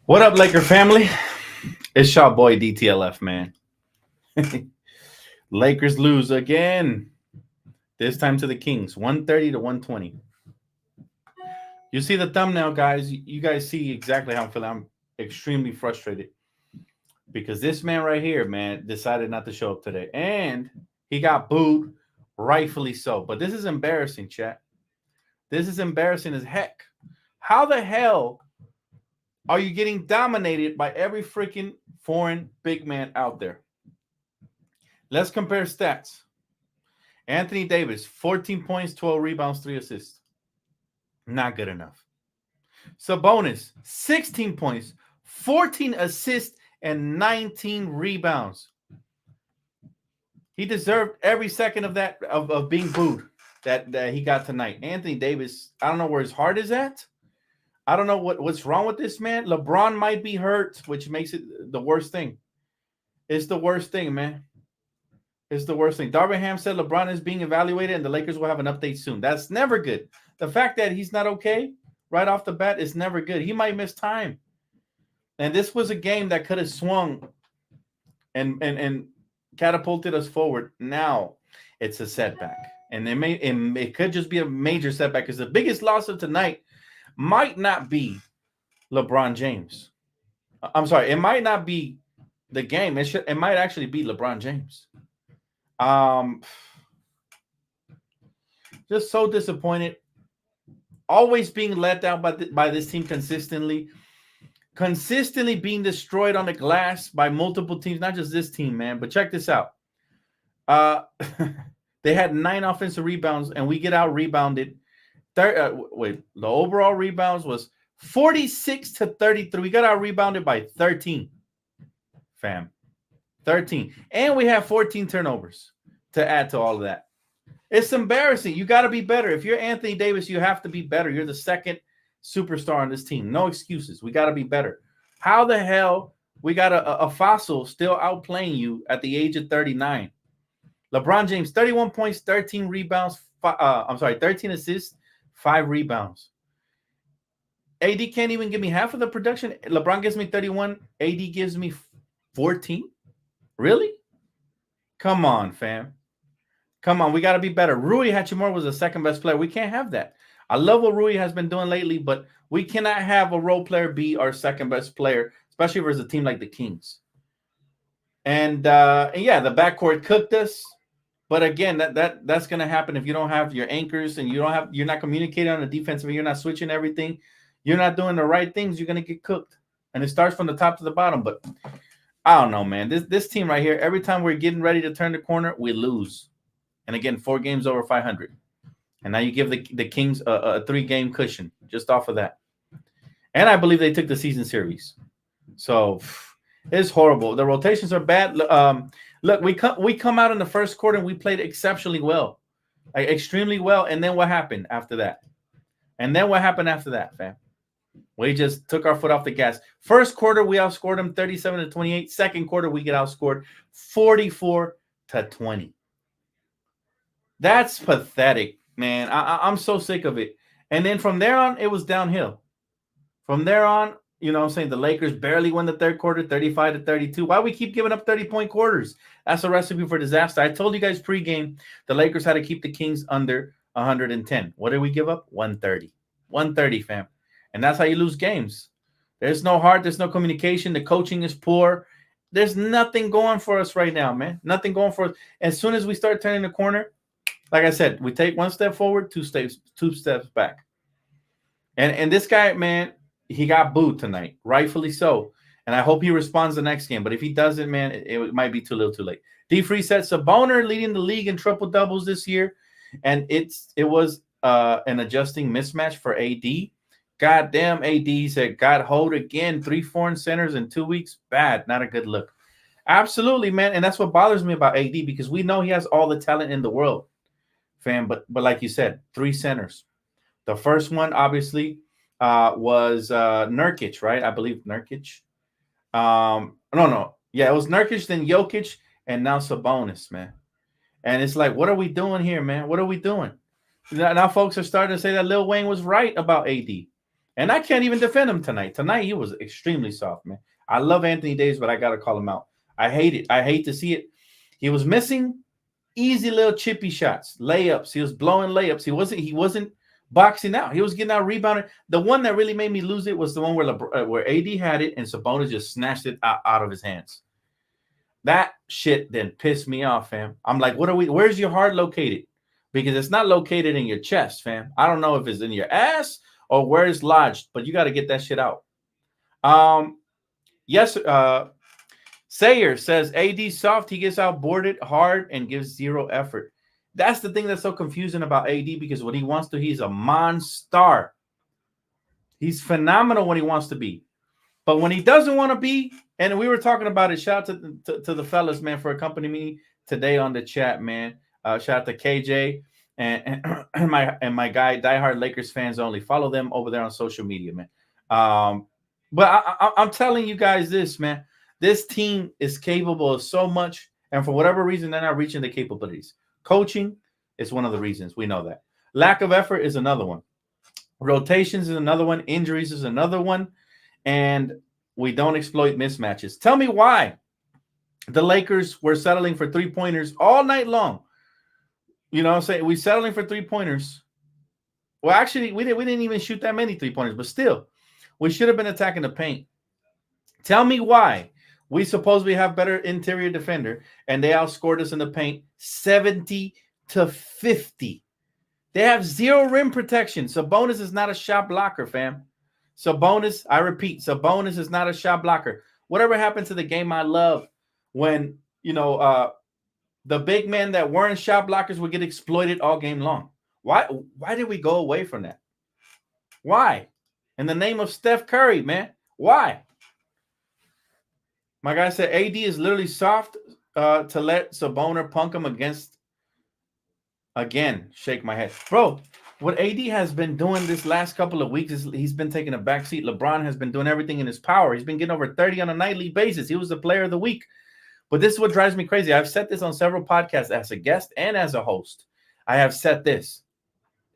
What up, Laker family? It's your boy DTLF, man. Lakers lose again. This time to the Kings, 130 to 120. You see the thumbnail, guys. You guys see exactly how I'm feeling. I'm extremely frustrated because this man right here, man, decided not to show up today. And he got booed, rightfully so. But this is embarrassing, chat. This is embarrassing as heck. How the hell are you getting dominated by every freaking foreign big man out there? Let's compare stats. Anthony Davis, 14 points, 12 rebounds, 3 assists. Not good enough. Sabonis, 16 points, 14 assists, and 19 rebounds. He deserved every second of that of being booed that he got tonight. Anthony Davis, I don't know where his heart is at. I don't know what's wrong with this man. LeBron might be hurt, which makes it the worst thing. It's the worst thing, man. It's the worst thing. Darvin Ham said LeBron is being evaluated and the Lakers will have an update soon. That's never good. The fact that he's not okay right off the bat is never good. He might miss time. And this was a game that could have swung and catapulted us forward. Now it's a setback. And it could just be a major setback because the biggest loss of tonight might not be LeBron James. I'm sorry, it might not be the game. It might actually be LeBron James. Just so disappointed. Always being let down by this team consistently being destroyed on the glass by multiple teams, not just this team, man. But check this out. They had 9 offensive rebounds, and we get out rebounded. The overall rebounds was 46 to 33. We got out rebounded by 13, fam. 13. And we have 14 turnovers to add to all of that. It's embarrassing. You got to be better. If you're Anthony Davis, you have to be better. You're the second superstar on this team. No excuses. We got to be better. How the hell we got a fossil still outplaying you at the age of 39? LeBron James, 31 points, 13 rebounds. 13 assists, 5 rebounds. AD can't even give me half of the production. LeBron gives me 31. AD gives me 14. Really? Come on, fam. Come on, we got to be better. Rui Hachimura was the second best player. We can't have that. I love what Rui has been doing lately, but we cannot have a role player be our second best player, especially versus a team like the Kings. And yeah, the backcourt cooked us. But again, that's going to happen if you don't have your anchors and you're not communicating on the defensive, you're not switching everything, you're not doing the right things, you're going to get cooked. And it starts from the top to the bottom. But I don't know, man. This team right here, every time we're getting ready to turn the corner, we lose. And again, 4 games over 500. And now you give the Kings a 3-game cushion just off of that. And I believe they took the season series. So it's horrible. The rotations are bad. Look, we come out in the first quarter and we played exceptionally well. Like extremely well. And then what happened after that? Fam? We just took our foot off the gas. First quarter, we outscored them 37 to 28. Second quarter, we get outscored 44 to 20. That's pathetic, man. I'm so sick of it. And then from there on, it was downhill. From there on, you know what I'm saying, the Lakers barely won the third quarter, 35 to 32. Why we keep giving up 30-point quarters? That's a recipe for disaster. I told you guys pregame the Lakers had to keep the Kings under 110. What did we give up? 130. 130, fam. And that's how you lose games. There's no heart. There's no communication. The coaching is poor. There's nothing going for us right now, man. Nothing going for us. As soon as we start turning the corner, like I said, we take 1 step forward, 2 steps back. And this guy, man, he got booed tonight, rightfully so. And I hope he responds the next game. But if he doesn't, man, it might be too little too late. D. Free said Sabonis leading the league in triple doubles this year. And it was an adjusting mismatch for AD. Goddamn, AD said, got hold again. 3 foreign centers in 2 weeks. Bad. Not a good look. Absolutely, man. And that's what bothers me about AD because we know he has all the talent in the world, fam. But like you said, 3 centers. The first one, obviously, was Nurkic, right? I believe Nurkic. No. Yeah, it was Nurkic, then Jokic, and now Sabonis, man. And it's like, what are we doing here, man? What are we doing? Now folks are starting to say that Lil Wayne was right about AD. And I can't even defend him tonight. Tonight, he was extremely soft, man. I love Anthony Davis, but I got to call him out. I hate it. I hate to see it. He was missing easy little chippy shots, layups. He was blowing layups. He wasn't boxing out. He was getting out rebounded. The one that really made me lose it was the one where AD had it and Sabonis just snatched it out of his hands. That shit then pissed me off, fam. I'm like, where's your heart located? Because it's not located in your chest, fam. I don't know if it's in your ass or where it's lodged, but you got to get that shit out. Yes, Sayer says AD soft, he gets outboarded hard and gives zero effort. That's the thing that's so confusing about AD, because when he wants to, he's a monster. He's phenomenal when he wants to be. But when he doesn't want to be, and we were talking about it, shout out to the fellas, man, for accompanying me today on the chat, man. Shout out to KJ and my guy, diehard Lakers fans only. Follow them over there on social media, man. But I'm telling you guys this, man. This team is capable of so much, and for whatever reason, they're not reaching the capabilities. Coaching is one of the reasons. We know that. Lack of effort is another one. Rotations is another one. Injuries is another one. And we don't exploit mismatches. Tell me why the Lakers were settling for three-pointers all night long. You know what I'm saying? We're settling for three-pointers. Well, actually, we didn't even shoot that many three-pointers, but still, we should have been attacking the paint. Tell me why we supposedly have better interior defender, and they outscored us in the paint 70-50. They have zero rim protection. Sabonis is not a shot blocker, fam. Sabonis, I repeat, Sabonis is not a shot blocker. Whatever happened to the game I love when, the big men that weren't shot blockers would get exploited all game long? Why did we go away from that? Why? In the name of Steph Curry, man. Why? My guy said AD is literally soft to let Sabonis punk him against. Again, shake my head. Bro, what AD has been doing this last couple of weeks is he's been taking a backseat. LeBron has been doing everything in his power. He's been getting over 30 on a nightly basis. He was the player of the week. But this is what drives me crazy. I've said this on several podcasts as a guest and as a host. I have said this.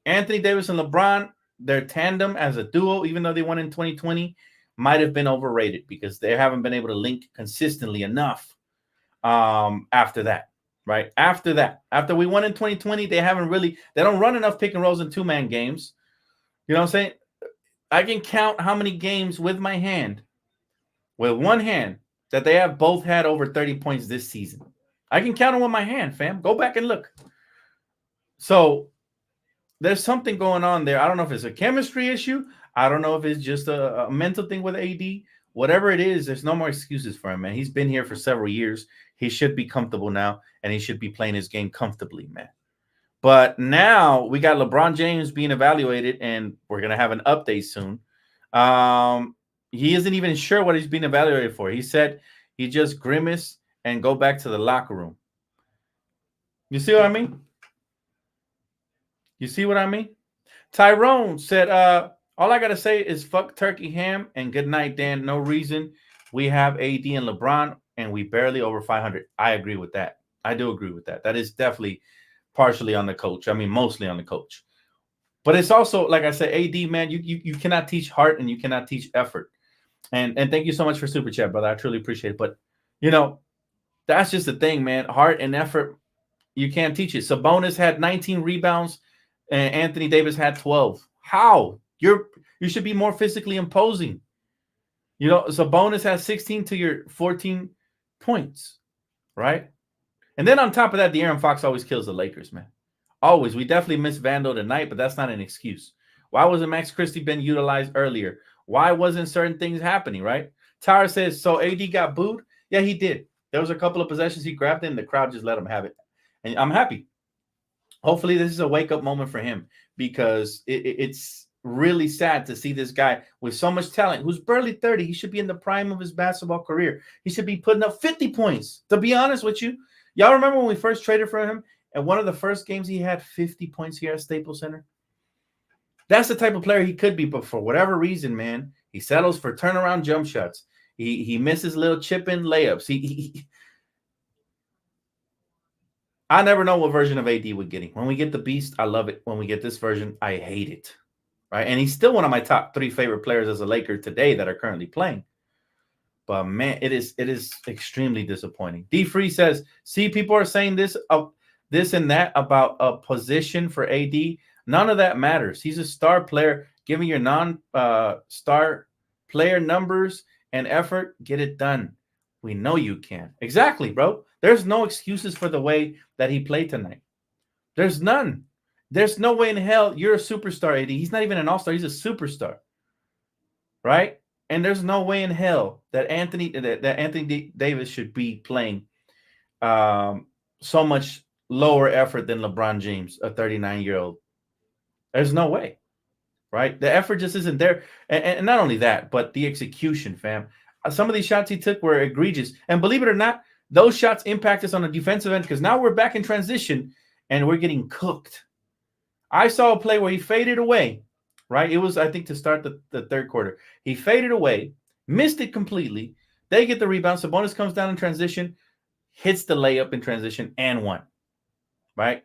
Anthony Davis and LeBron, their tandem as a duo, even though they won in 2020, might have been overrated because they haven't been able to link consistently enough after that. Right after that, after we won in 2020, they don't run enough pick and rolls in two-man games. You know what I'm saying? I can count how many games with one hand, that they have both had over 30 points this season. I can count them with my hand, fam. Go back and look. So there's something going on there. I don't know if it's a chemistry issue. I don't know if it's just a mental thing with AD. Whatever it is, there's no more excuses for him, man. He's been here for several years. He should be comfortable now, and he should be playing his game comfortably, man. But now we got LeBron James being evaluated, and we're going to have an update soon. He isn't even sure what he's being evaluated for. He said he just grimace and go back to the locker room. You see what I mean? You see what I mean? Tyrone said, all I got to say is fuck Turkey Ham and good night, Dan. No reason. We have AD and LeBron, and we barely over 500. I agree with that. I do agree with that. That is definitely partially on the coach. I mean, mostly on the coach. But it's also, like I said, AD, man, you cannot teach heart and you cannot teach effort. And thank you so much for Super Chat, brother. I truly appreciate it. But, that's just the thing, man. Heart and effort, you can't teach it. Sabonis had 19 rebounds, and Anthony Davis had 12. How? You should be more physically imposing. Sabonis has 16 to your 14 points, right? And then on top of that, De'Aaron Fox always kills the Lakers, man. Always. We definitely missed Vando tonight, but that's not an excuse. Why wasn't Max Christie been utilized earlier? Why wasn't certain things happening, right? Tara says, so AD got booed? Yeah, he did. There was a couple of possessions he grabbed in, the crowd just let him have it. And I'm happy. Hopefully this is a wake-up moment for him, because it's really sad to see this guy with so much talent who's barely 30. He should be in the prime of his basketball career. He should be putting up 50 points, to be honest with you. Y'all remember when we first traded for him, and one of the first games he had 50 points here at Staples Center? That's the type of player he could be, but for whatever reason, man, he settles for turnaround jump shots. He misses little chip-in layups. I never know what version of AD we're getting. When we get the Beast, I love it. When we get this version, I hate it. Right? And he's still one of my top 3 favorite players as a Laker today that are currently playing. But man, it is extremely disappointing. D Free says, "See, people are saying this and that about a position for AD. None of that matters. He's a star player. Giving your non-star player numbers and effort, get it done. We know you can." Exactly, bro. There's no excuses for the way that he played tonight. There's none. There's no way in hell you're a superstar, AD. He's not even an all-star. He's a superstar, right? And there's no way in hell that Anthony Davis should be playing so much lower effort than LeBron James, a 39-year-old. There's no way, right? The effort just isn't there. And not only that, but the execution, fam. Some of these shots he took were egregious. And believe it or not, those shots impact us on the defensive end because now we're back in transition and we're getting cooked. I saw a play where he faded away, right? It was, I think, to start the third quarter. He faded away, missed it completely. They get the rebound. Sabonis comes down in transition, hits the layup in transition, and one, right?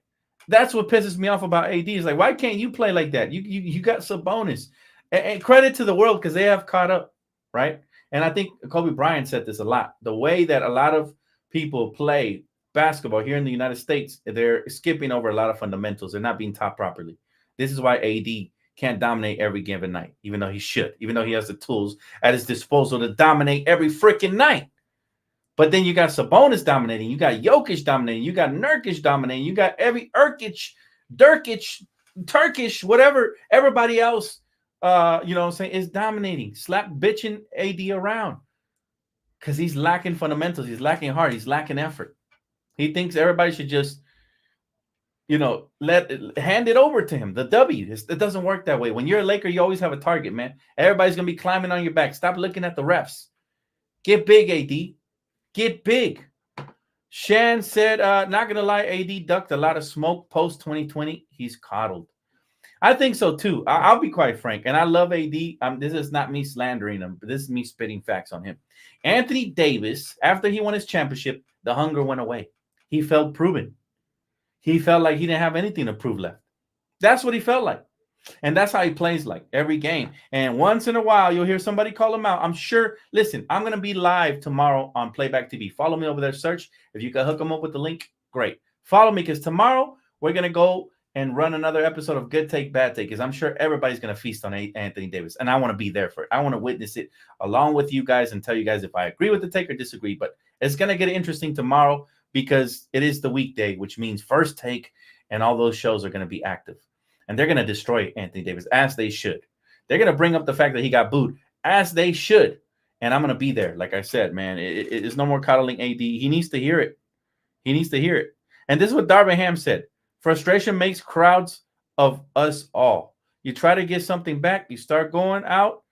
That's what pisses me off about AD. Is like, why can't you play like that? You got Sabonis. And credit to the world because they have caught up, right? And I think Kobe Bryant said this a lot. The way that a lot of people play basketball here in the United States, they're skipping over a lot of fundamentals. They're not being taught properly. This is why AD can't dominate every given night, even though he should, even though he has the tools at his disposal to dominate every freaking night. But then you got Sabonis dominating, you got Jokic dominating, you got Nurkic dominating, you got every Durkic, Turkish, whatever, everybody else, you know what I'm saying, is dominating, slap bitching AD around because he's lacking fundamentals, he's lacking heart, he's lacking effort. He thinks everybody should just, you know, hand it over to him. The W. It doesn't work that way. When you're a Laker, you always have a target, man. Everybody's going to be climbing on your back. Stop looking at the refs. Get big, AD. Get big. Shan said, not going to lie, AD ducked a lot of smoke post-2020. He's coddled. I think so, too. I'll be quite frank. And I love AD. This is not me slandering him, but this is me spitting facts on him. Anthony Davis, after he won his championship, the hunger went away. He felt proven. He felt like he didn't have anything to prove left. That's what he felt like. And that's how he plays like every game. And once in a while, you'll hear somebody call him out. I'm sure. Listen, I'm going to be live tomorrow on Playback TV. Follow me over there. Search. If you can hook them up with the link, great. Follow me because tomorrow we're going to go and run another episode of Good Take, Bad Take because I'm sure everybody's going to feast on Anthony Davis. And I want to be there for it. I want to witness it along with you guys and tell you guys if I agree with the take or disagree. But it's going to get interesting tomorrow because it is the weekday, which means First Take and all those shows are going to be active. And they're going to destroy Anthony Davis, as they should. They're going to bring up the fact that he got booed, as they should. And I'm going to be there. Like I said, man, it's no more coddling AD. He needs to hear it. He needs to hear it. And this is what Darvin Ham said. Frustration makes crowds of us all. You try to get something back. You start going out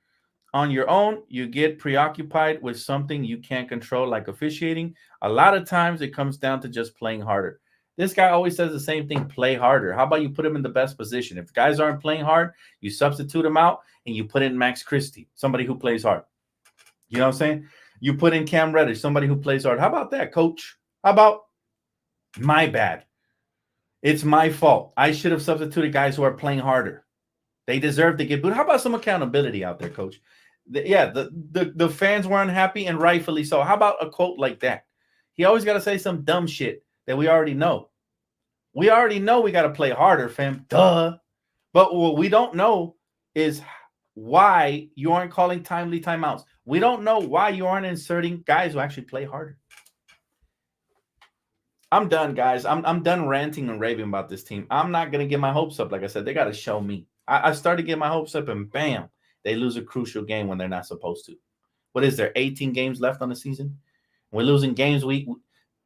on your own. You get preoccupied with something you can't control, like officiating. A lot of times it comes down to just playing harder. This guy always says the same thing, play harder. How about you put him in the best position? If guys aren't playing hard, you substitute him out and you put in Max Christie, somebody who plays hard. You know what I'm saying? You put in Cam Reddish, somebody who plays hard. How about that, coach? How about my bad? It's my fault. I should have substituted guys who are playing harder. They deserve to get booed. How about some accountability out there, coach? The fans were unhappy and rightfully so. How about a quote like that? He always got to say some dumb shit that we already know. We already know we got to play harder, fam. Duh. But what we don't know is why you aren't calling timely timeouts. We don't know why you aren't inserting guys who actually play harder. I'm done, guys. I'm done ranting and raving about this team. I'm not going to get my hopes up. Like I said, they got to show me. I started getting my hopes up, and bam, they lose a crucial game when they're not supposed to. What is there, 18 games left on the season? We're losing games. We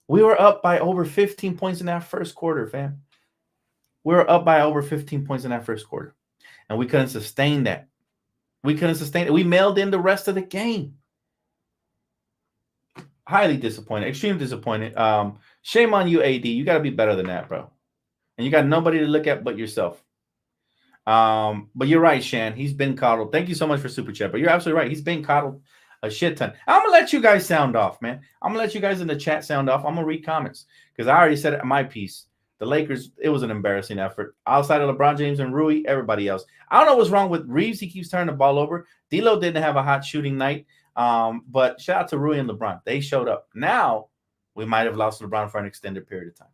were up by over 15 points in that first quarter, fam. We were up by over 15 points in that first quarter, and we couldn't sustain that. We couldn't sustain it. We mailed in the rest of the game. Highly disappointed, extremely disappointed. Shame on you, AD. You got to be better than that, bro. And you got nobody to look at but yourself. But you're right, Shan. He's been coddled. Thank you so much for Super Chat. But you're absolutely right. He's been coddled. A shit ton. I'm going to let you guys sound off, man. I'm going to let you guys in the chat sound off. I'm going to read comments because I already said it in my piece. The Lakers, it was an embarrassing effort. Outside of LeBron James and Rui, everybody else. I don't know what's wrong with Reeves. He keeps turning the ball over. D'Lo didn't have a hot shooting night. But shout out to Rui and LeBron. They showed up. Now, we might have lost LeBron for an extended period of time.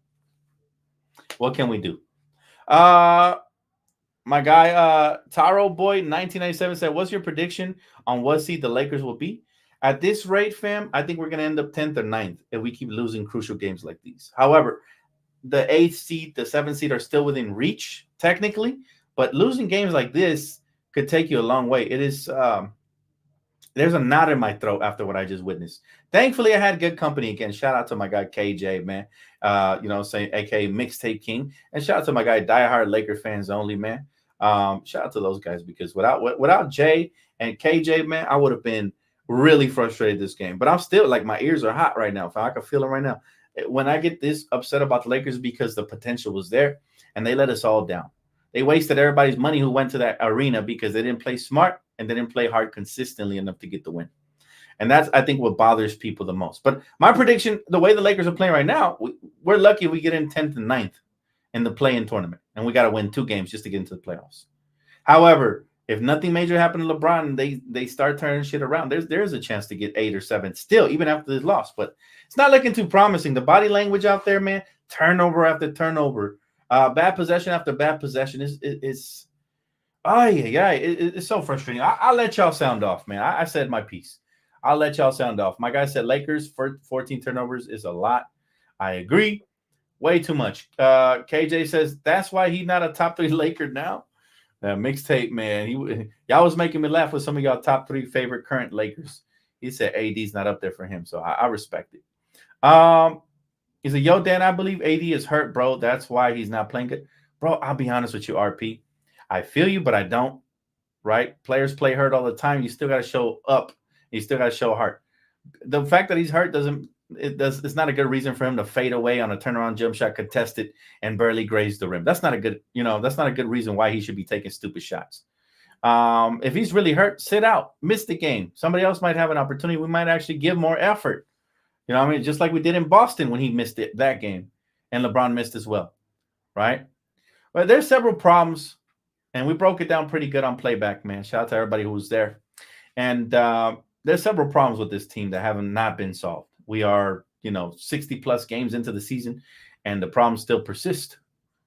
What can we do? My guy, Taro Boy 1997 said, what's your prediction on what seed the Lakers will be? At this rate, fam, I think we're going to end up 10th or 9th if we keep losing crucial games like these. However, the 8th seed, the 7th seed are still within reach, technically. But losing games like this could take you a long way. It is there's a knot in my throat after what I just witnessed. Thankfully, I had good company again. Shout out to my guy KJ, man. Saying aka Mixtape King. And shout out to my guy Diehard Laker Fans Only, man. Shout out to those guys because without Jay and KJ, man, I would have been really frustrated this game. But I'm still like my ears are hot right now. I can feel them right now. When I get this upset about the Lakers because the potential was there and they let us all down. They wasted everybody's money who went to that arena because they didn't play smart and they didn't play hard consistently enough to get the win. And that's, I think, what bothers people the most. But my prediction, the way the Lakers are playing right now, we're lucky we get in 10th and 9th in the play-in tournament. And we got to win 2 games just to get into the playoffs. However, if nothing major happened to LeBron and they start turning shit around, there's a chance to get 8 or 7 still, even after this loss. But it's not looking too promising. The body language out there, man, turnover after turnover, bad possession after bad possession it's so frustrating. I'll let y'all sound off, man. I said my piece. I'll let y'all sound off. My guy said Lakers for 14 turnovers is a lot. I agree. Way too much. KJ says that's why he's not a top 3 Laker now. Mixtape, man. Y'all was making me laugh with some of y'all top 3 favorite current Lakers. He said AD's not up there for him, so I respect it. He said, yo, Dan, I believe AD is hurt, bro. That's why he's not playing good. Bro, I'll be honest with you, RP. I feel you, but I don't, right? Players play hurt all the time. You still got to show up. You still got to show heart. The fact that he's hurt it's not a good reason for him to fade away on a turnaround jump shot contested and barely graze the rim. That's not a good reason why he should be taking stupid shots. If he's really hurt, sit out, miss the game. Somebody else might have an opportunity. We might actually give more effort. You know what I mean? Just like we did in Boston when he missed that game and LeBron missed as well, right? But there's several problems, and we broke it down pretty good on playback, man. Shout out to everybody who was there. And there's several problems with this team that have not been solved. We are, 60-plus games into the season, and the problems still persist.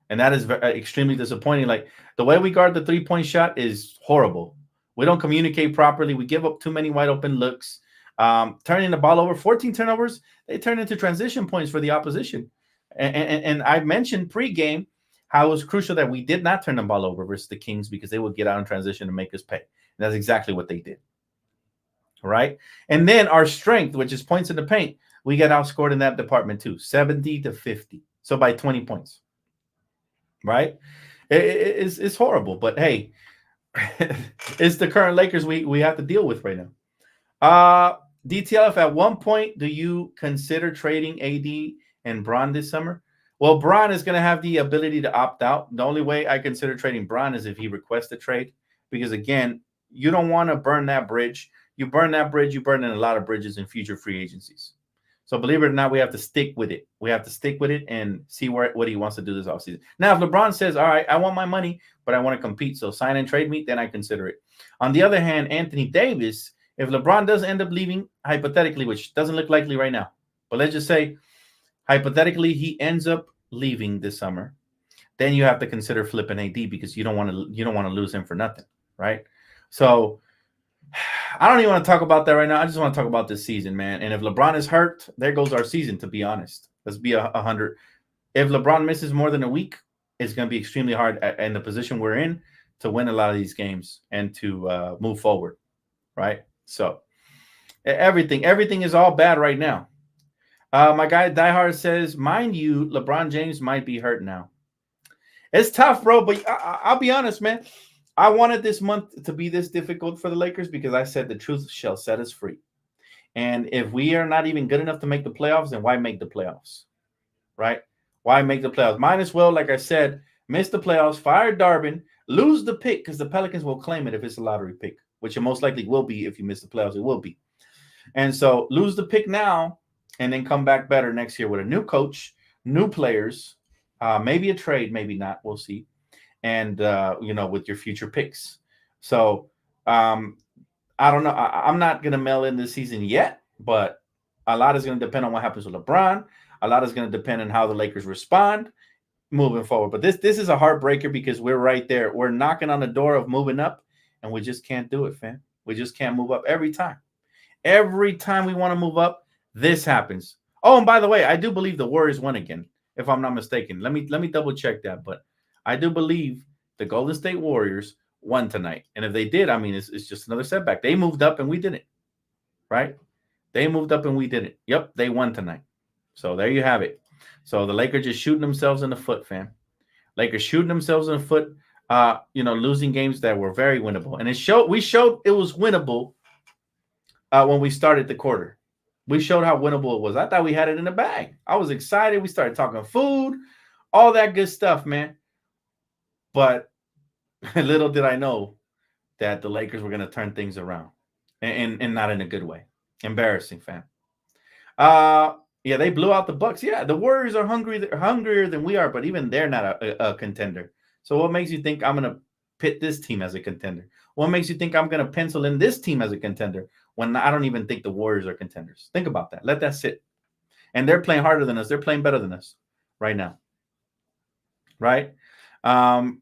And that is extremely disappointing. Like, the way we guard the three-point shot is horrible. We don't communicate properly. We give up too many wide-open looks. Turning the ball over, 14 turnovers, they turn into transition points for the opposition. And I mentioned pregame how it was crucial that we did not turn the ball over versus the Kings because they would get out in transition and make us pay. And that's exactly what they did. Right? And then our strength, which is points in the paint, we got outscored in that department too, 70-50. So by 20 points. Right? It's horrible. But hey, it's the current Lakers we have to deal with right now. DTLF, at one point, do you consider trading AD and Bron this summer? Well, Bron is going to have the ability to opt out. The only way I consider trading Bron is if he requests a trade. Because, again, you don't want to burn that bridge. You burn that bridge, you burn in a lot of bridges in future free agencies. So believe it or not, we have to stick with it. We have to stick with it and see what he wants to do this offseason. Now, if LeBron says, all right, I want my money, but I want to compete, so sign and trade me, then I consider it. On the other hand, Anthony Davis, if LeBron does end up leaving, hypothetically, which doesn't look likely right now, but let's just say, hypothetically, he ends up leaving this summer, then you have to consider flipping AD because you don't want to lose him for nothing, right? So I don't even want to talk about that right now. I just want to talk about this season, man. And if LeBron is hurt, there goes our season, to be honest. Let's be 100. If LeBron misses more than a week, it's going to be extremely hard in the position we're in to win a lot of these games and to move forward, right? So everything is all bad right now. My guy Diehard says, mind you, LeBron James might be hurt now. It's tough, bro, but I'll be honest, man. I wanted this month to be this difficult for the Lakers because I said the truth shall set us free. And if we are not even good enough to make the playoffs, then why make the playoffs, right? Why make the playoffs? Might as well, like I said, miss the playoffs, fire Darvin, lose the pick because the Pelicans will claim it if it's a lottery pick, which it most likely will be if you miss the playoffs. It will be. And so lose the pick now and then come back better next year with a new coach, new players, maybe a trade, maybe not. We'll see. And, with your future picks. So um, I don't know. I'm not going to mail in this season yet, but a lot is going to depend on what happens with LeBron. A lot is going to depend on how the Lakers respond moving forward. But this is a heartbreaker because we're right there. We're knocking on the door of moving up, and we just can't do it, fam. We just can't move up every time. Every time we want to move up, this happens. Oh, and by the way, I do believe the Warriors won again, if I'm not mistaken. Let me double check that, but I do believe the Golden State Warriors won tonight. And if they did, I mean, it's just another setback. They moved up and we didn't, right? They moved up and we didn't. Yep, they won tonight. So there you have it. So the Lakers just shooting themselves in the foot, fam. Lakers shooting themselves in the foot, losing games that were very winnable. And we showed it was winnable when we started the quarter. We showed how winnable it was. I thought we had it in the bag. I was excited. We started talking food, all that good stuff, man. But little did I know that the Lakers were going to turn things around and not in a good way. Embarrassing, fam. Yeah, they blew out the Bucks. Yeah, the Warriors are hungrier than we are, but even they're not a contender. So what makes you think I'm going to pit this team as a contender? What makes you think I'm going to pencil in this team as a contender when I don't even think the Warriors are contenders? Think about that. Let that sit. And they're playing harder than us. They're playing better than us right now. Right? Listen.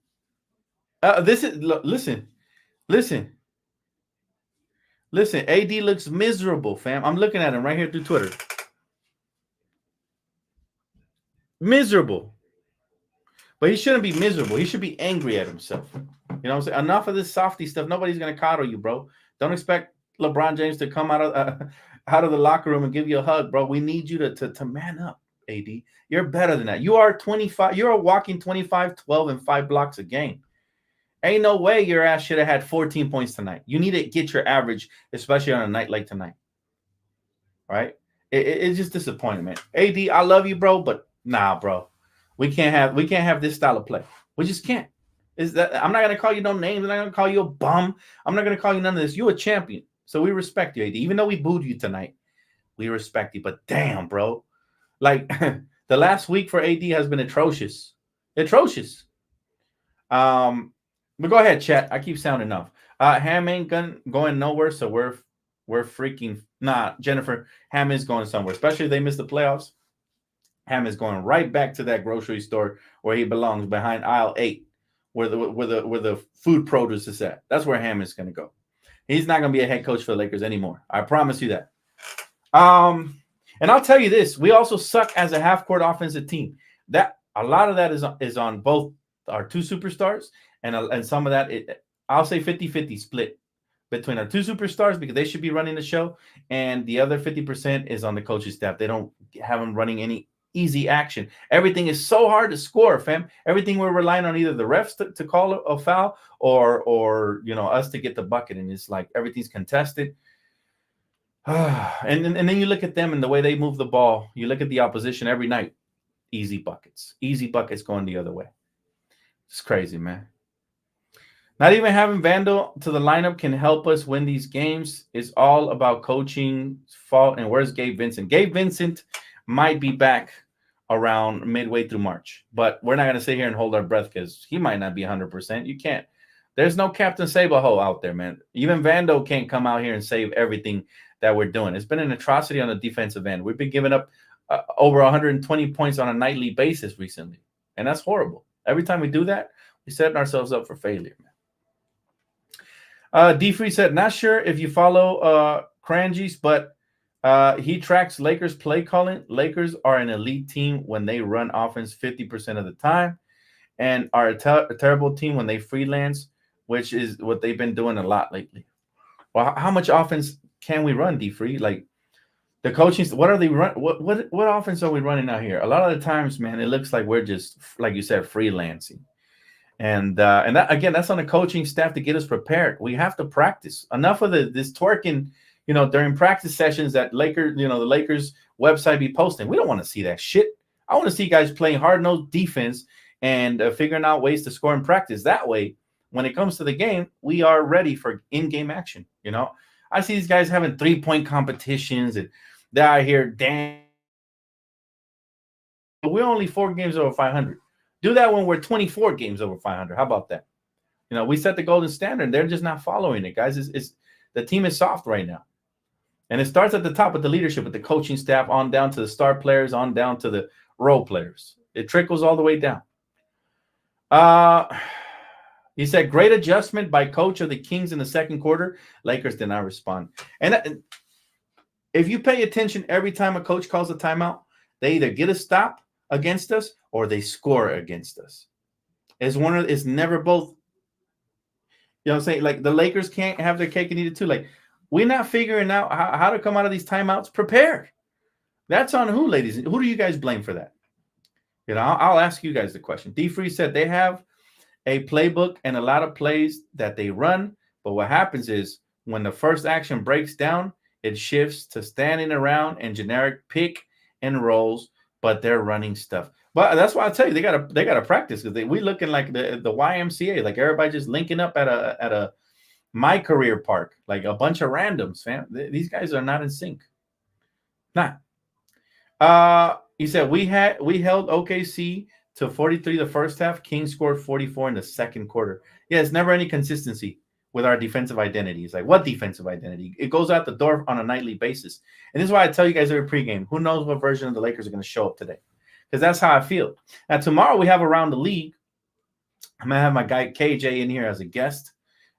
AD looks miserable, fam. I'm looking at him right here through Twitter. Miserable. But he shouldn't be miserable. He should be angry at himself. You know what I'm saying? Enough of this softy stuff. Nobody's going to coddle you, bro. Don't expect LeBron James to come out of the locker room and give you a hug, bro. We need you to man up, AD. You're better than that. You are 25. You're a walking 25, 12, and 5 blocks a game. Ain't no way your ass should have had 14 points tonight. You need to get your average, especially on a night like tonight. Right? It's just disappointing, man. AD, I love you, bro, but nah, bro. We can't have this style of play. We just can't. I'm not gonna call you no names. I'm not gonna call you a bum. I'm not gonna call you none of this. You're a champion, so we respect you, AD. Even though we booed you tonight, we respect you. But damn, bro, like the last week for AD has been atrocious. Atrocious. But go ahead, chat. I keep sounding off. Ham ain't going nowhere, so we're freaking Jennifer. Ham is going somewhere, especially if they miss the playoffs. Ham is going right back to that grocery store where he belongs, behind aisle 8, where the food produce is at. That's where Ham is going to go. He's not going to be a head coach for the Lakers anymore. I promise you that. And I'll tell you this: we also suck as a half-court offensive team. That a lot of that is on both our two superstars, and some of that, I'll say 50-50 split between our two superstars because they should be running the show, and the other 50% is on the coaching staff. They don't have them running any easy action. Everything is so hard to score, fam. Everything we're relying on either the refs to call a foul or us to get the bucket, and it's like everything's contested. And then you look at them and the way they move the ball. You look at the opposition every night. Easy buckets going the other way. It's crazy, man. Not even having Vandal to the lineup can help us win these games. It's all about coaching's fault. And where's Gabe Vincent? Gabe Vincent might be back around midway through March, but we're not going to sit here and hold our breath because he might not be 100%. You can't. There's no Captain Save-A-Ho out there, man. Even Vando can't come out here and save everything that we're doing. It's been an atrocity on the defensive end. We've been giving up over 120 points on a nightly basis recently, and that's horrible. Every time we do that, we're setting ourselves up for failure, man. D Free said, not sure if you follow Crangies, but he tracks Lakers play calling. Lakers are an elite team when they run offense 50% of the time, and are a terrible team when they freelance, which is what they've been doing a lot lately. Well, how much offense can we run, D Free? Like the coaching, what are they run? What offense are we running out here? A lot of the times, man, it looks like we're just, like you said, freelancing. And that, again, that's on the coaching staff to get us prepared. We have to practice. Enough of this twerking, during practice sessions that the Lakers website be posting. We don't want to see that shit. I want to see guys playing hard-nosed defense and figuring out ways to score in practice. That way, when it comes to the game, we are ready for in-game action. I see these guys having 3-point competitions, and they're out here dancing. We're only 4 games over 500. Do that when we're 24 games over 500. How about that? We set the golden standard, and they're just not following it, guys. It's the team is soft right now. And it starts at the top with the leadership, with the coaching staff, on down to the star players, on down to the role players. It trickles all the way down. He said, great adjustment by coach of the Kings in the second quarter. Lakers did not respond. And if you pay attention, every time a coach calls a timeout, they either get a stop against us or they score against us. It's never both. You know what I'm saying? Like, the Lakers can't have their cake and eat it too. Like, we're not figuring out how to come out of these timeouts prepared. That's on who, ladies? Who do you guys blame for that? I'll ask you guys the question. D Free said they have a playbook and a lot of plays that they run, but what happens is when the first action breaks down, it shifts to standing around and generic pick and rolls, but they're running stuff. But that's why I tell you, they gotta practice, because we looking like the YMCA, like everybody just linking up at a my career park, like a bunch of randoms, fam. These guys are not in sync. Not. He said we held OKC to 43 the first half. Kings scored 44 in the second quarter. Yeah, it's never any consistency with our defensive identity. It's like, what defensive identity? It goes out the door on a nightly basis. And this is why I tell you guys every pregame, who knows what version of the Lakers are going to show up today? Because that's how I feel. Now, tomorrow we have Around the League. I'm going to have my guy KJ in here as a guest,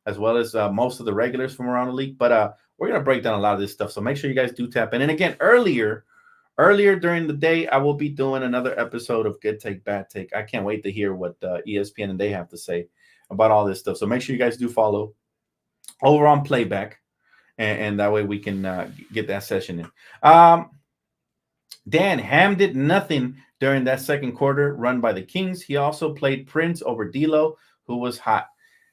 as well as most of the regulars from Around the League. But we're going to break down a lot of this stuff. So make sure you guys do tap in. And again, earlier during the day, I will be doing another episode of Good Take, Bad Take. I can't wait to hear what ESPN and they have to say about all this stuff. So make sure you guys do follow over on Playback, and that way we can get that session in. Dan, Ham did nothing during that second quarter run by the Kings. He also played Prince over D'Lo, who was hot.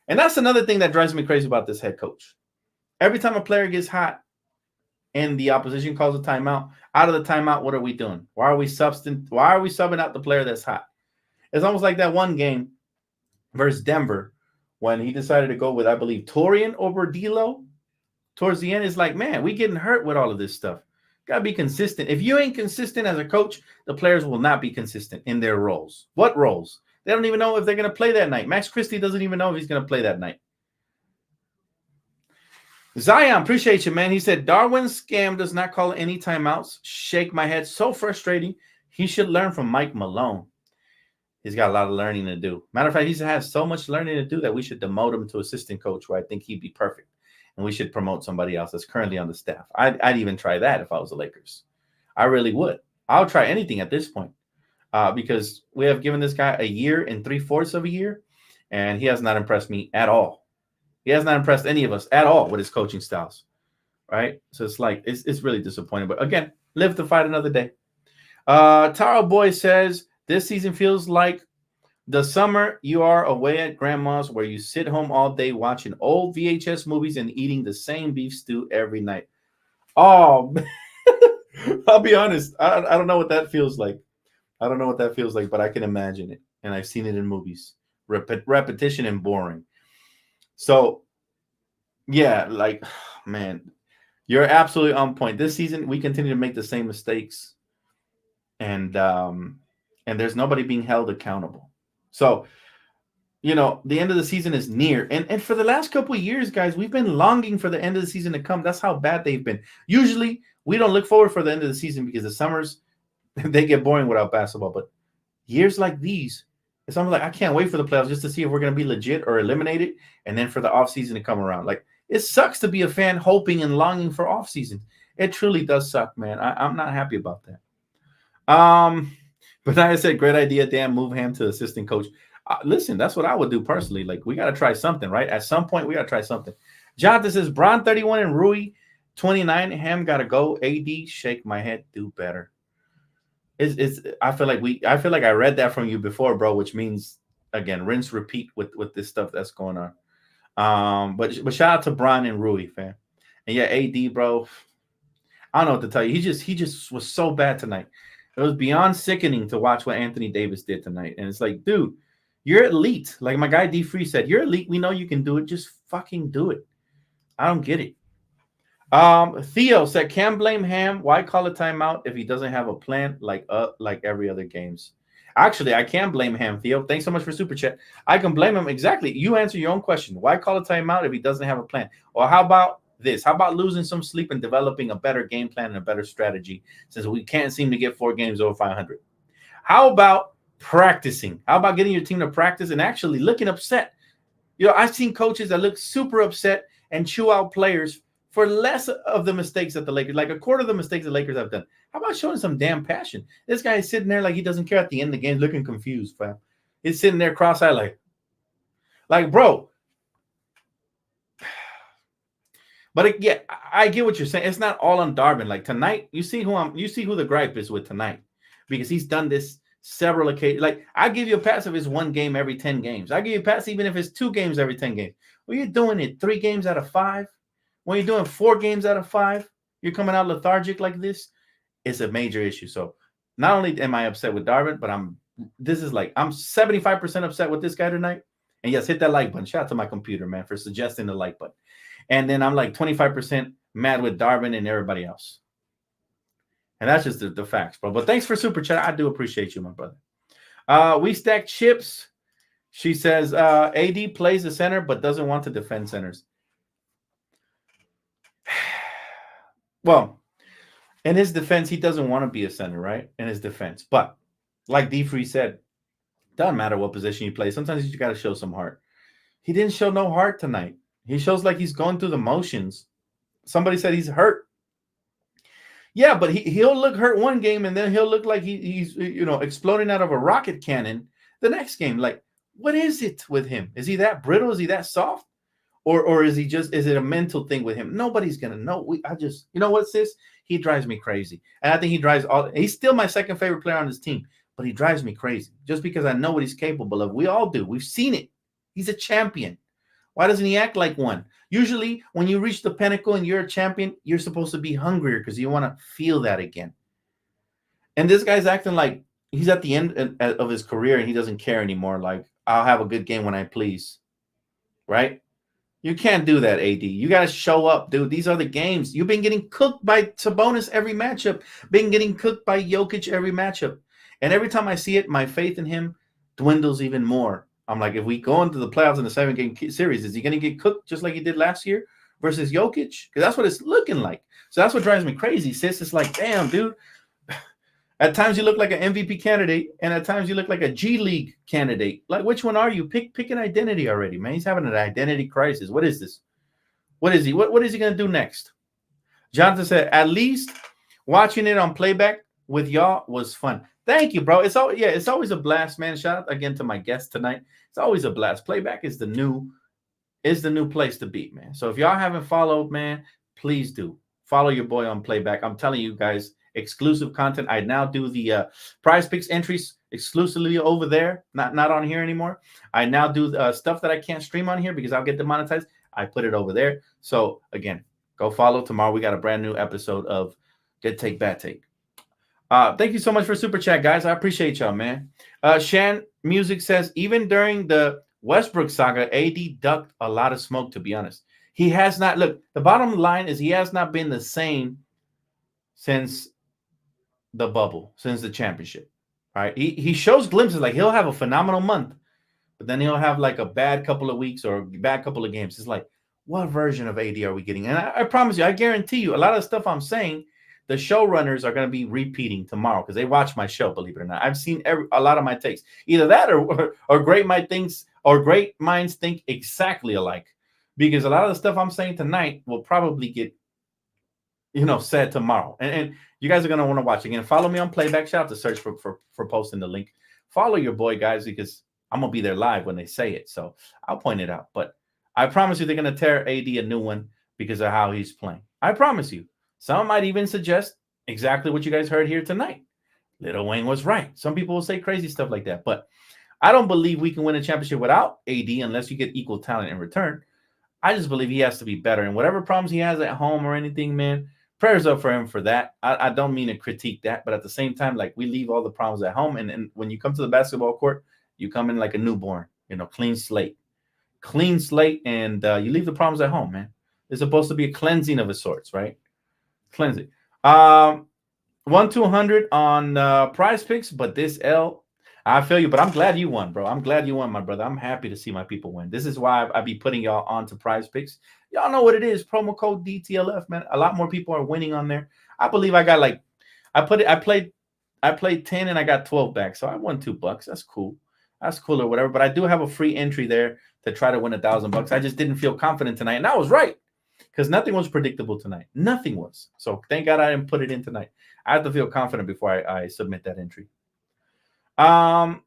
And that's another thing that drives me crazy about this head coach. Every time a player gets hot and the opposition calls a timeout, out of the timeout, what are we doing? Why are we subbing out the player that's hot? It's almost like that one game versus Denver when he decided to go with, I believe, Torian over D'Lo. Towards the end, it's like, man, we getting hurt with all of this stuff. Got to be consistent. If you ain't consistent as a coach, the players will not be consistent in their roles. What roles? They don't even know if they're going to play that night. Max Christie doesn't even know if he's going to play that night. Zion, appreciate you, man. He said, Darwin's scam does not call any timeouts. Shake my head. So frustrating. He should learn from Mike Malone. He's got a lot of learning to do. Matter of fact, he has so much learning to do that we should demote him to assistant coach, where I think he'd be perfect. And we should promote somebody else that's currently on the staff. I'd even try that if I was the Lakers. I really would. I'll try anything at this point, because we have given this guy a year and 3/4 of a year, and he has not impressed me at all. He has not impressed any of us at all with his coaching styles, right? So it's like, it's really disappointing. But again, live to fight another day. Taro Boy says, this season feels like the summer you are away at grandma's, where you sit home all day watching old VHS movies and eating the same beef stew every night. Oh, I'll be honest. I don't know what that feels like. I don't know what that feels like, but I can imagine it. And I've seen it in movies. Repetition and boring. So, yeah, like, man, you're absolutely on point. This season, we continue to make the same mistakes. And there's nobody being held accountable. So, the end of the season is near. And for the last couple of years, guys, we've been longing for the end of the season to come. That's how bad they've been. Usually, we don't look forward for the end of the season because the summers, they get boring without basketball. But years like these, it's almost like I can't wait for the playoffs just to see if we're going to be legit or eliminated, and then for the offseason to come around. Like, it sucks to be a fan hoping and longing for offseason. It truly does suck, man. I'm not happy about that. But like I said, great idea, Dan. Move Ham to assistant coach. Listen, that's what I would do personally. Like, we got to try something, right? At some point, we got to try something. Jonathan says, Bron 31 and Rui 29. Ham got to go. AD, shake my head, do better. I feel like I read that from you before, bro, which means, again, rinse, repeat with this stuff that's going on. But shout out to Bron and Rui, fam. And yeah, AD, bro, I don't know what to tell you. He just was so bad tonight. It was beyond sickening to watch what Anthony Davis did tonight. And it's like, dude, you're elite. Like my guy D Free said, you're elite. We know you can do it. Just fucking do it. I don't get it. Theo said, "Can't blame Ham. Why call a timeout if he doesn't have a plan like every other games?" Actually, I can blame Ham, Theo. Thanks so much for super chat. I can blame him exactly. You answer your own question. Why call a timeout if he doesn't have a plan? Or how about this? How about losing some sleep and developing a better game plan and a better strategy since we can't seem to get 4 games over 500? How about practicing? How about getting your team to practice and actually looking upset? I've seen coaches that look super upset and chew out players for less of the mistakes that the Lakers, like a quarter of the mistakes the Lakers have done. How about showing some damn passion? This guy is sitting there like he doesn't care at the end of the game, looking confused, fam. He's sitting there cross-eyed like, bro. But yeah, I get what you're saying. It's not all on Darvin. Like tonight, you see who the gripe is with tonight, because he's done this several occasions. Like I give you a pass if it's 1 game every 10 games. I give you a pass even if it's 2 games every 10 games. When you're doing it 3 games out of 5, when you're doing 4 games out of 5, you're coming out lethargic like this. It's a major issue. So not only am I upset with Darvin, but I'm 75% upset with this guy tonight. And yes, hit that like button. Shout out to my computer, man, for suggesting the like button. And then I'm like 25% mad with Darvin and everybody else. And that's just the facts, bro. But thanks for super chat. I do appreciate you, my brother. We stack chips. She says AD plays the center but doesn't want to defend centers. Well, in his defense, he doesn't want to be a center, right? In his defense. But like D3 said, doesn't matter what position you play. Sometimes you got to show some heart. He didn't show no heart tonight. He shows like he's going through the motions. Somebody said he's hurt. Yeah, but he'll look hurt one game and then he'll look like he's exploding out of a rocket cannon the next game. Like, what is it with him? Is he that brittle? Is he that soft? Or is it a mental thing with him? Nobody's gonna know. You know what, sis? He drives me crazy. And I think he's still my second favorite player on this team, but he drives me crazy just because I know what he's capable of. We all do. We've seen it. He's a champion. Why doesn't he act like one? Usually when you reach the pinnacle and you're a champion, you're supposed to be hungrier because you want to feel that again. And this guy's acting like he's at the end of his career and he doesn't care anymore. Like, I'll have a good game when I please. Right? You can't do that, AD. You got to show up, dude. These are the games. You've been getting cooked by Sabonis every matchup. Been getting cooked by Jokic every matchup. And every time I see it, my faith in him dwindles even more. I'm like, if we go into the playoffs in the 7-game series, is he going to get cooked just like he did last year versus Jokic? Because that's what it's looking like. So that's what drives me crazy, sis. It's like, damn, dude. At times you look like an MVP candidate, and at times you look like a G League candidate. Like, which one are you? Pick an identity already, man. He's having an identity crisis. What is this? What is he? What is he going to do next? Jonathan said, at least watching it on playback with y'all was fun. Thank you, bro. It's always a blast, man. Shout out again to my guest tonight. It's always a blast. Playback is the new place to be, man. So if y'all haven't followed, man, please do follow your boy on playback. I'm telling you guys, exclusive content. I now do the prize picks entries exclusively over there, not on here anymore. I now do stuff that I can't stream on here because I'll get demonetized. I put it over there. So again, go follow. Tomorrow we got a brand new episode of Good Take, Bad Take. Thank you so much for super chat, guys. I appreciate y'all, man. Shan Music says, even during the Westbrook saga, AD ducked a lot of smoke, to be honest. He has not. Look, the bottom line is he has not been the same since the bubble, since the championship. All right. He shows glimpses, like he'll have a phenomenal month, but then he'll have like a bad couple of weeks or a bad couple of games. It's like, what version of AD are we getting? And I promise you, I guarantee you, a lot of the stuff I'm saying, the showrunners are going to be repeating tomorrow because they watch my show, believe it or not. I've seen a lot of my takes. Either that or great minds think exactly alike, because a lot of the stuff I'm saying tonight will probably get said tomorrow. And you guys are going to want to watch again. Follow me on playback. Shout out to Search for posting the link. Follow your boy, guys, because I'm going to be there live when they say it. So I'll point it out. But I promise you they're going to tear AD a new one because of how he's playing. I promise you. Some might even suggest exactly what you guys heard here tonight. Lil Wayne was right. Some people will say crazy stuff like that. But I don't believe we can win a championship without AD unless you get equal talent in return. I just believe he has to be better. And whatever problems he has at home or anything, man, prayers up for him for that. I don't mean to critique that, but at the same time, like, we leave all the problems at home. And when you come to the basketball court, you come in like a newborn, clean slate. And you leave the problems at home, man. It's supposed to be a cleansing of a sorts, right? Cleansing. 1-200 on Prize Picks, but this L, I feel you, but I'm glad you won, bro. I'm glad you won, my brother. I'm happy to see my people win. This is why I be putting y'all onto Prize Picks. Y'all know what it is. Promo code DTLF, man. A lot more people are winning on there. I believe I got like, I played 10 and I got 12 back, so I won $2. That's cool. That's cool or whatever. But I do have a free entry there to try to win $1,000. I just didn't feel confident tonight, and I was right because nothing was predictable tonight. Nothing was. So thank God I didn't put it in tonight. I have to feel confident before I submit that entry.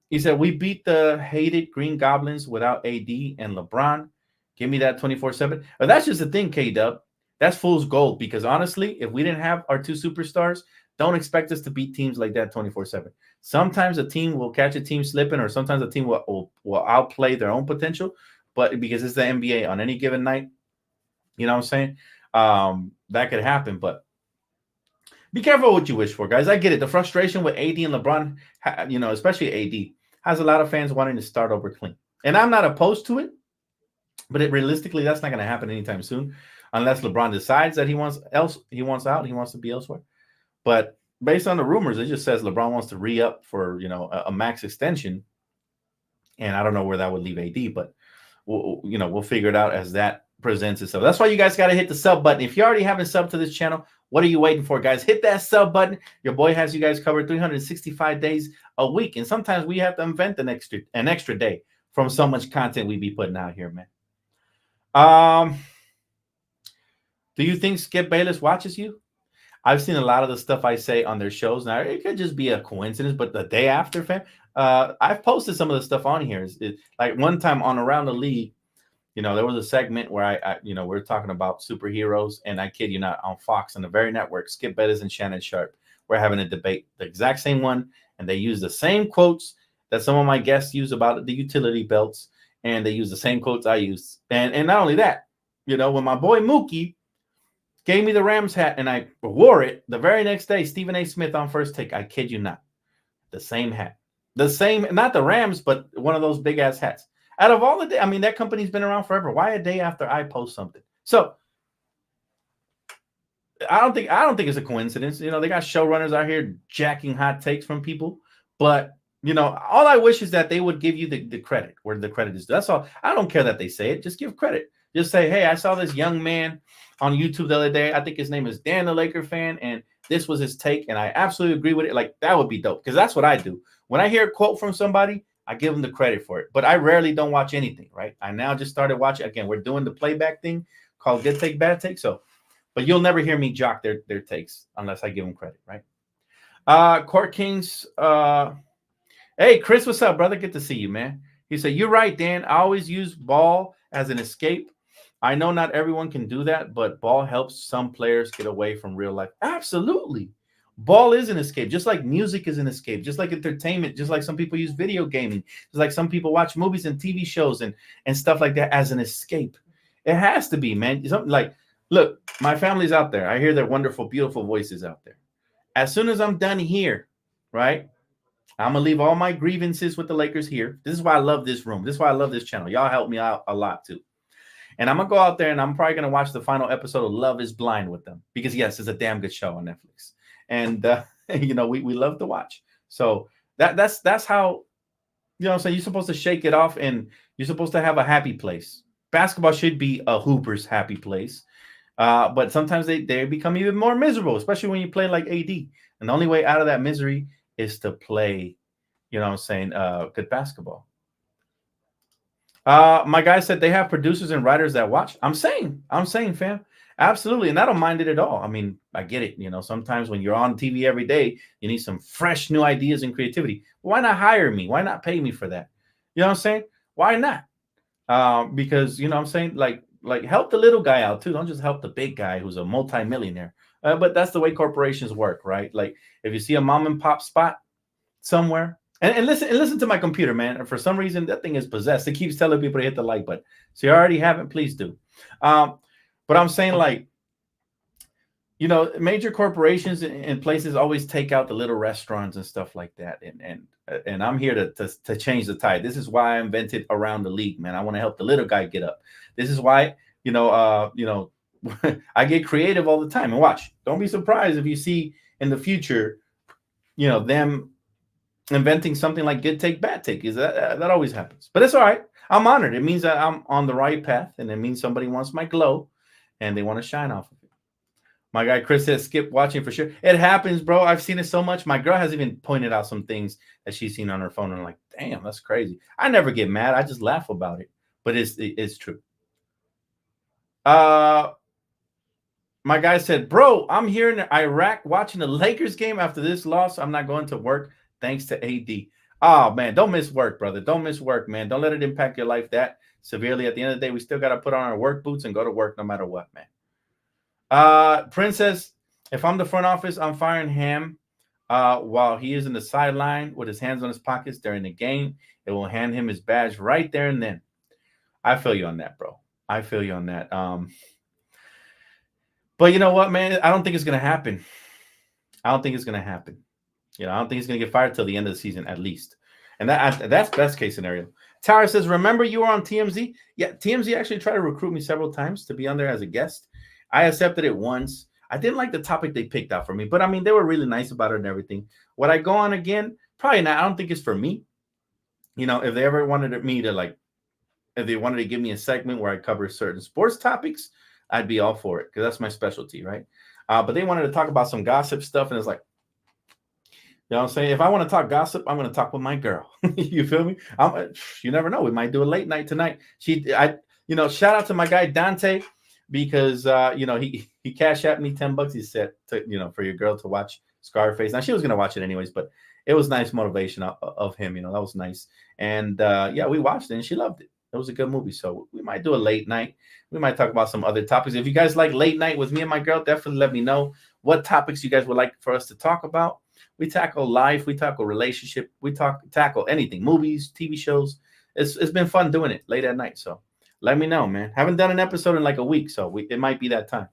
He said, we beat the hated Green Goblins without AD and LeBron. Give me that 24/7. But that's just the thing, K-Dub. That's fool's gold because honestly, if we didn't have our two superstars, don't expect us to beat teams like that 24/7. Sometimes a team will catch a team slipping, or sometimes a team will outplay their own potential. But because it's the NBA on any given night, you know what I'm saying? That could happen. But be careful what you wish for, guys. I get it. The frustration with AD and LeBron, especially AD, has a lot of fans wanting to start over clean. And I'm not opposed to it, but realistically, that's not going to happen anytime soon, unless LeBron decides that he wants out, he wants to be elsewhere. But based on the rumors, it just says LeBron wants to re-up for a max extension, and I don't know where that would leave AD, but we'll figure it out as that presents itself. That's why you guys got to hit the sub button. If you already haven't subbed to this channel, what are you waiting for, guys? Hit that sub button. Your boy has you guys covered 365 days a week, and sometimes we have to invent an extra day from so much content we be putting out here, man. Do you think Skip Bayless watches you? I've seen a lot of the stuff I say on their shows. Now, it could just be a coincidence, but the day after, fam, I've posted some of the stuff on here. Like one time on Around the League, there was a segment where we're talking about superheroes, and I kid you not, on Fox, on the very network, Skip Bayless and Shannon Sharp were having a debate, the exact same one, and they use the same quotes that some of my guests use about the utility belts, and they use the same quotes I use. And not only that, when my boy Mookie gave me the Rams hat and I wore it, the very next day, Stephen A. Smith on First Take, I kid you not, the same hat. The same, not the Rams, but one of those big-ass hats. Out of all the day, I mean, that company's been around forever. Why a day after I post something? So I don't think it's a coincidence. They got showrunners out here jacking hot takes from people. But, all I wish is that they would give you the credit where the credit is due. That's all. I don't care that they say it. Just give credit. Just say, hey, I saw this young man on YouTube the other day. I think his name is Dan, the Laker fan, and this was his take, and I absolutely agree with it. Like, that would be dope, because that's what I do. When I hear a quote from somebody, I give them the credit for it. But I rarely don't watch anything, right? I now just started watching. Again, we're doing the playback thing called Good Take, Bad Take. So, but you'll never hear me jock their takes unless I give them credit, right? Court Kings. Hey, Chris, what's up, brother? Good to see you, man. He said, you're right, Dan. I always use ball as an escape. I know not everyone can do that, but ball helps some players get away from real life. Absolutely. Ball is an escape, just like music is an escape, just like entertainment, just like some people use video gaming, just like some people watch movies and TV shows and stuff like that as an escape. It has to be, man. Something like, look, my family's out there. I hear their wonderful, beautiful voices out there. As soon as I'm done here, right, I'm going to leave all my grievances with the Lakers here. This is why I love this room. This is why I love this channel. Y'all help me out a lot, too. And I'm going to go out there, and I'm probably going to watch the final episode of Love is Blind with them. Because, yes, it's a damn good show on Netflix. And, we love to watch. So that's how, so you're supposed to shake it off, and you're supposed to have a happy place. Basketball should be a hooper's happy place. But sometimes they become even more miserable, especially when you play like AD. And the only way out of that misery is to play, good basketball. My guy said they have producers and writers that watch. I'm saying, fam. Absolutely. And I don't mind it at all. I mean, I get it. Sometimes when you're on TV every day, you need some fresh new ideas and creativity. Why not hire me? Why not pay me for that? You know what I'm saying? Why not? Because, like help the little guy out too. Don't just help the big guy who's a multimillionaire. But that's the way corporations work, right? Like if you see a mom and pop spot somewhere, and listen to my computer, man. And for some reason, that thing is possessed. It keeps telling people to hit the like button. So you already haven't, please do. But I'm saying, like, major corporations and places always take out the little restaurants and stuff like that. And I'm here to change the tide. This is why I invented Around the League, man. I want to help the little guy get up. This is why, I get creative all the time. And watch, don't be surprised if you see in the future, them inventing something like good take, bad take. Is that always happens. But it's all right. I'm honored. It means that I'm on the right path, and it means somebody wants my glow and they want to shine off of it. My guy Chris says, skip watching for sure. It happens, bro. I've seen it so much. My girl has even pointed out some things that she's seen on her phone. And I'm like, damn, that's crazy. I never get mad. I just laugh about it. But it's true. My guy said, bro, I'm here in Iraq watching the Lakers game. After this loss, I'm not going to work thanks to AD. Oh, man, don't miss work, brother. Don't miss work, man. Don't let it impact your life that severely. At the end of the day, we still got to put on our work boots and go to work no matter what, man. Princess, if I'm the front office, I'm firing Ham while he is in the sideline with his hands on his pockets during the game. It will hand him his badge right there and then. I feel you on that, bro. I feel you on that. But you know what, man? I don't think it's going to happen. I don't think it's going to happen. I don't think he's going to get fired till the end of the season at least. And that's best case scenario. Tara says, remember you were on TMZ? Yeah, TMZ actually tried to recruit me several times to be on there as a guest. I accepted it once. I didn't like the topic they picked out for me, but I mean, they were really nice about it and everything. Would I go on again? Probably not. I don't think it's for me. If they ever wanted me to if they wanted to give me a segment where I cover certain sports topics, I'd be all for it because that's my specialty, right? But they wanted to talk about some gossip stuff, and it's like, you know what I'm saying? If I want to talk gossip, I'm going to talk with my girl. You feel me? You never know. We might do a late night tonight. Shout out to my guy Dante because he cashed out me $10. He said, for your girl to watch Scarface. Now she was going to watch it anyways, but it was nice motivation of him. That was nice. And we watched it and she loved it. It was a good movie. So we might do a late night. We might talk about some other topics. If you guys like late night with me and my girl, definitely let me know what topics you guys would like for us to talk about. We tackle life. We tackle relationship. We tackle anything, movies, TV shows. It's been fun doing it late at night. So let me know, man. Haven't done an episode in like a week, so it might be that time.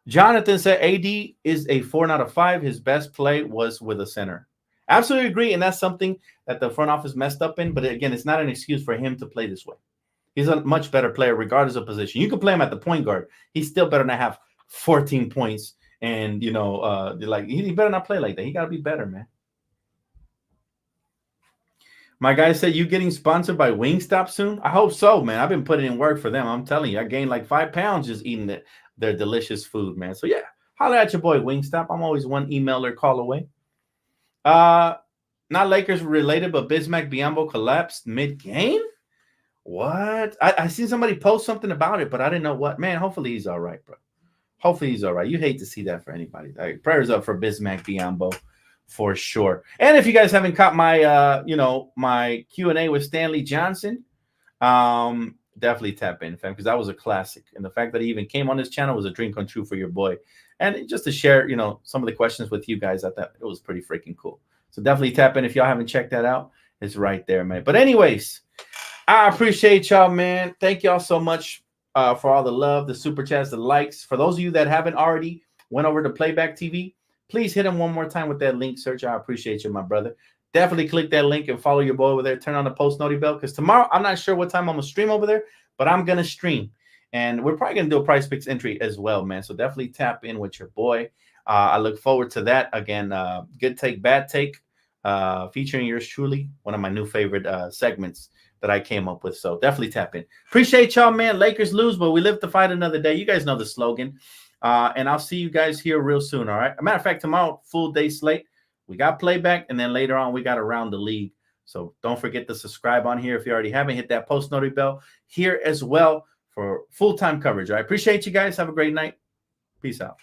Jonathan said AD is a 4 out of 5. His best play was with a center. Absolutely agree, and that's something that the front office messed up in. But again, it's not an excuse for him to play this way. He's a much better player regardless of position. You can play him at the point guard. He's still better than have 14 points. And, he better not play like that. He got to be better, man. My guy said, you getting sponsored by Wingstop soon? I hope so, man. I've been putting in work for them. I'm telling you, I gained like 5 pounds just eating their delicious food, man. So, yeah, holler at your boy Wingstop. I'm always one email or call away. Not Lakers related, but Bismack Biyombo collapsed mid-game? What? I seen somebody post something about it, but I didn't know what. Man, hopefully he's all right, bro. Hopefully he's all right. You hate to see that for anybody. Prayers up for Bismack Biyombo for sure. And if you guys haven't caught my, my Q&A with Stanley Johnson, definitely tap in, fam, because that was a classic. And the fact that he even came on this channel was a dream come true for your boy. And just to share, some of the questions with you guys, I thought it was pretty freaking cool. So definitely tap in if y'all haven't checked that out. It's right there, man. But anyways, I appreciate y'all, man. Thank y'all so much. For all the love, the super chats, the likes. For those of you that haven't already went over to Playback TV, please hit them one more time with that link search. I appreciate you, my brother. Definitely click that link and follow your boy over there. Turn on the post noti bell because tomorrow, I'm not sure what time I'm going to stream over there, but I'm going to stream. And we're probably going to do a price picks entry as well, man. So definitely tap in with your boy. I look forward to that. Again, good take, bad take, featuring yours truly, one of my new favorite segments that I came up with. So definitely tap in. Appreciate y'all, man. Lakers lose, but we live to fight another day. You guys know the slogan. And I'll see you guys here real soon, all right? As a matter of fact, tomorrow, full day slate. We got Playback, and then later on, we got Around the League. So don't forget to subscribe on here if you already haven't. Hit that post noti bell here as well for full-time coverage, all right? Appreciate you guys. Have a great night. Peace out.